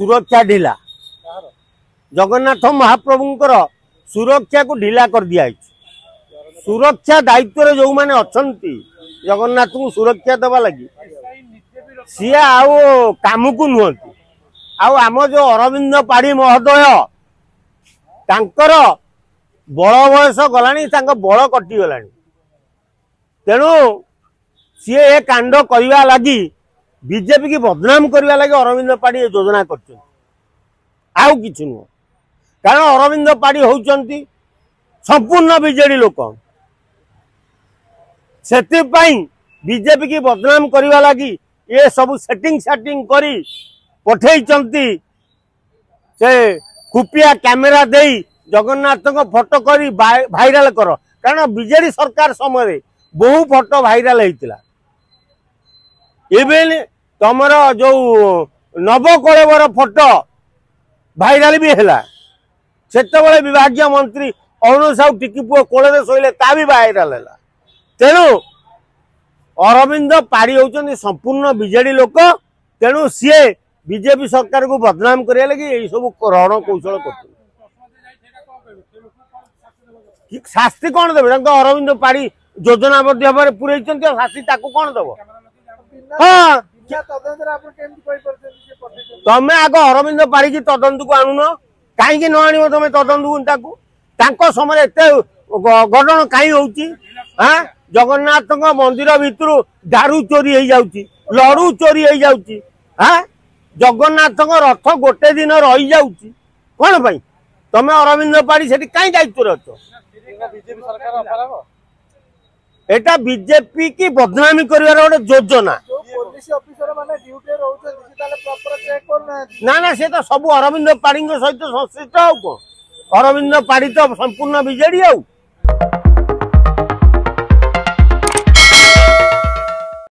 सुरक्षा ढिला जगन्नाथ महाप्रभुंकर सुरक्षा को ढिला कर दिया सुरक्षा दायित्व जो मैंने अच्छा जगन्नाथ को सुरक्षा दबा लगी सी काम को नुहति आम जो अरविंद पाढ़ी महोदय तांकर बड़ बयस गलानी बड़ कटिगला तेणु सी ए कांड करने लगी बीजेपी की बदनाम करने लगे अरविंद पाढ़ी योजना कर नुह कारण अरविंद पाढ़ी होती संपूर्ण बीजेडी लोक से बीजेपी की बदनाम करने लगी ये सब सेटिंग करी पठे से खुफिया कैमेरा दे जगन्नाथ फोटो करी भाइराल कर कारण बीजेडी सरकार समय बहु फोटो भाइराल होता इवेन तमर जो नवकलेवर फोटो भाइराल भी है से विभाग मंत्री अरुण साहू टिकी पुओ कोले शोले ता भी भाइराल है तेणु अरविंद पाढ़ी होती संपूर्ण बीजेडी लोक तेणु सी बीजेपी सरकार को बदनाम करने लगी यही सब रण कौशल कर शास्ति कौन देवे अरविंद पाढ़ी योजनाबद्ध भाव में पूरे शास्ति कौन दब हाँ तमें आग अरविंद पाढ़ी की तदंत को आणुन कहीं न आण तुम तदंत को समय एत घटना कहीं हो जगन्नाथ मंदिर भितर दारू चोरी हो जाऊँगी लड़ू चोरी हो जाऊँगी जगन्नाथ रथ गोटे दिन रही जाऊँगी कौन पाई तमें अरविंद पाढ़ी से कहीं दायित्व अच्छ एटा बीजेपी की बदनामी कर योजना ना से तो सब अरविंद पाढ़ी सहित संश्लिष्ट अरविंद पाढ़ी तो संपूर्ण बीजेडी